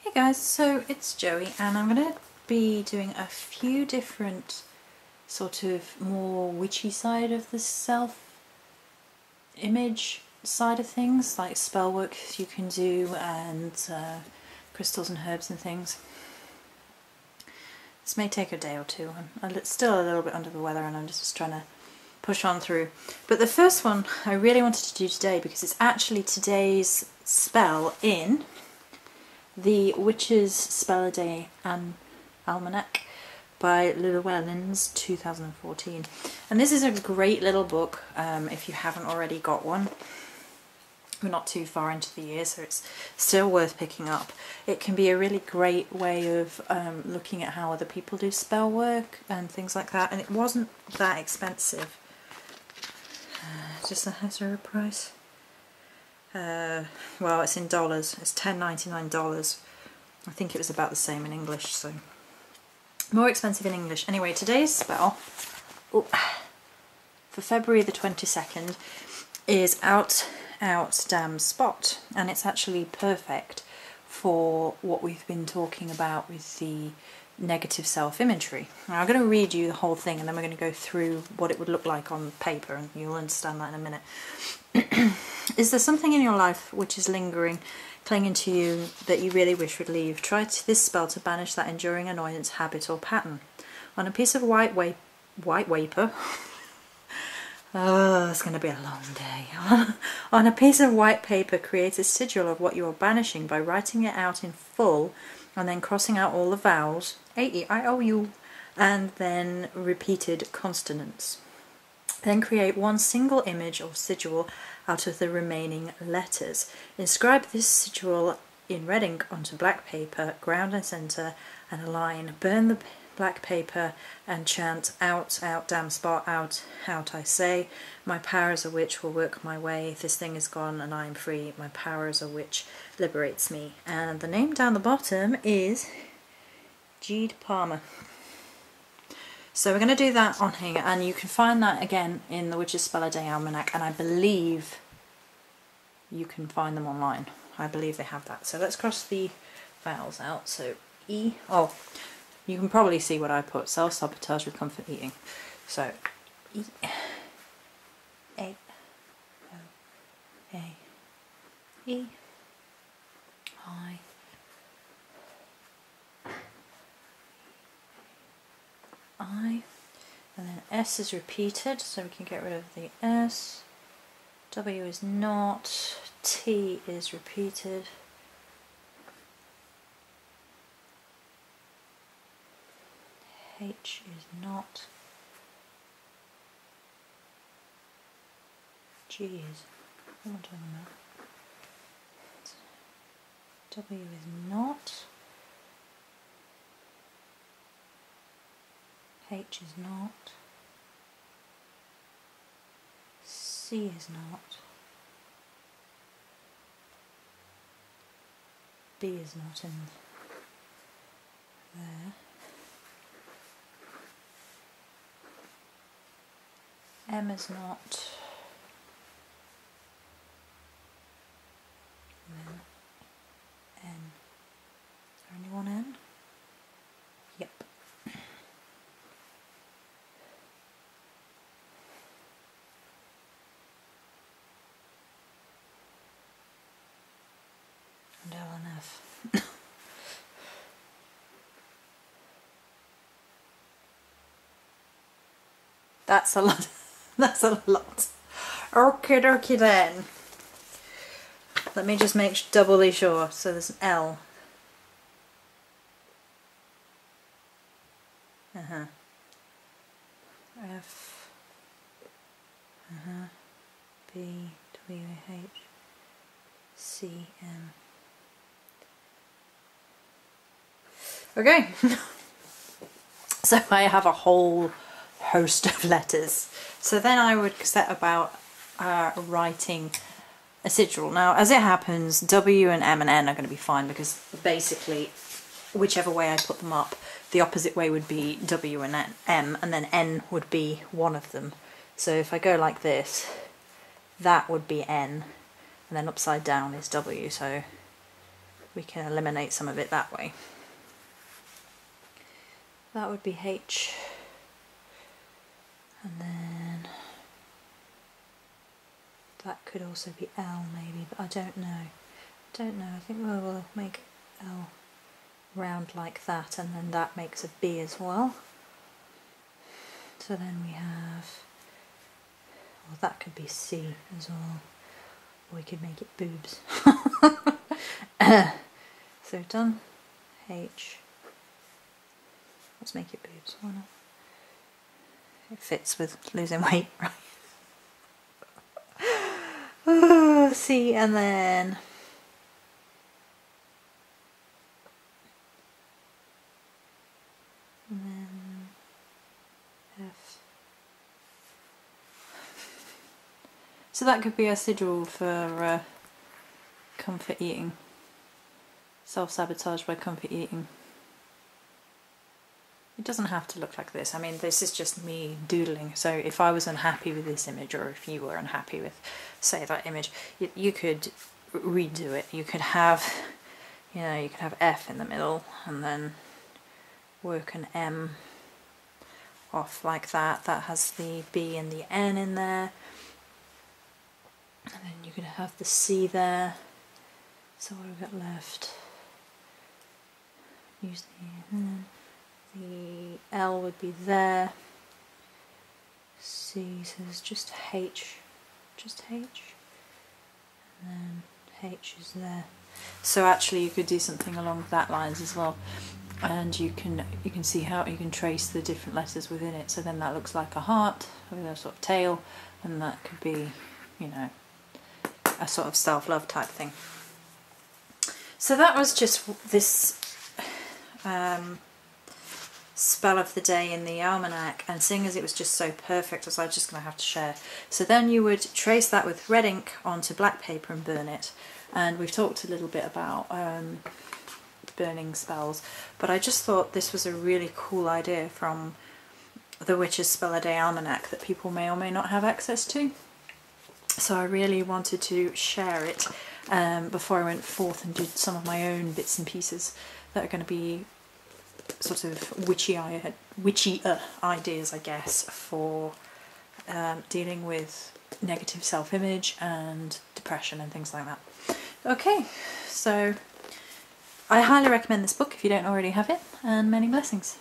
Hey guys, so it's Joey and I'm going to be doing a few different sort of more witchy side of the self-image side of things, like spell work you can do and crystals and herbs and things. This may take a day or two. I'm still a little bit under the weather and I'm just trying to push on through. But the first one I really wanted to do today because it's actually today's spell in the Witch's Spell a Day Almanac by Llewellyn's 2014. And this is a great little book if you haven't already got one. We're not too far into the year, so it's still worth picking up. It can be a really great way of looking at how other people do spell work and things like that, and it wasn't that expensive. Just a hazard price. Well, it's in dollars. It's $10.99. I think it was about the same in English, so more expensive in English. Anyway, today's spell for February the 22nd is Out Damn Spot, and it's actually perfect for what we've been talking about with the negative self-imagery. Now I'm going to read you the whole thing and then we're going to go through what it would look like on paper, and you'll understand that in a minute. Is there something in your life which is lingering, clinging to you, that you really wish would leave? Try this spell to banish that enduring annoyance, habit or pattern. On a piece of white paper, oh, it's going to be a long day. On a piece of white paper, create a sigil of what you are banishing by writing it out in full and then crossing out all the vowels, A-E-I-O-U, and then repeated consonants. Then create one single image or sigil out of the remaining letters. Inscribe this sigil in red ink onto black paper, ground and centre, and align. Burn the black paper and chant, out, damn spot, out, I say. My power as a witch will work my way. This thing is gone and I am free. My power as a witch liberates me. And the name down the bottom is Jeed Palmer. So we're going to do that on here, and you can find that again in the Witch's Spell a Day Almanac, and I believe you can find them online. I believe they have that. So let's cross the vowels out. So E, oh, you can probably see what I put, self-sabotage with comfort eating. So E, A, O, A, E, I, and then S is repeated, so we can get rid of the S. W is not. T is repeated. H is not. G is. What am I talking about? W is not. H is not. C is not. B is not in there. M is not. And then N. Is there only one N? Yep. And L and F. That's a lot. That's a lot. Okie dokie then. Let me just make doubly sure. So there's an L. F. B, W, H, C, M. Okay. So I have a whole host of letters. So then I would set about writing a sigil. Now, as it happens, W and M and N are going to be fine because basically, whichever way I put them up, the opposite way would be W and M, and then N would be one of them. So if I go like this, that would be N, and then upside down is W. So we can eliminate some of it that way. That would be H, and then that could also be L maybe, but I don't know. I think we'll make L round like that, and then that makes a B as well. So then we have, well, that could be C as well, or we could make it boobs. So done H. Let's make it boobs. Why not? It fits with losing weight, right? Oh, C, and then F. So that could be a sigil for comfort eating. Self-sabotage by comfort eating. It doesn't have to look like this. I mean, this is just me doodling. So if I was unhappy with this image, or if you were unhappy with, say, that image, you could redo it. You could have, you know, you could have F in the middle, and then work an M off like that. That has the B and the N in there. And then you could have the C there. So what have we got left? Use the L would be there. C, so there's just H, and then H is there. So actually you could do something along that lines as well, and you can see how you can trace the different letters within it. So then that looks like a heart with a sort of tail, and that could be, you know, a sort of self-love type thing. So that was just this spell of the day in the almanac, and seeing as it was just so perfect, I was just going to have to share. So then you would trace that with red ink onto black paper and burn it. And we've talked a little bit about burning spells, but I just thought this was a really cool idea from the Witch's Spell a Day Almanac that people may or may not have access to. So I really wanted to share it before I went forth and did some of my own bits and pieces that are going to be sort of witchier ideas, I guess, for dealing with negative self-image and depression and things like that. Okay, so I highly recommend this book if you don't already have it, and many blessings.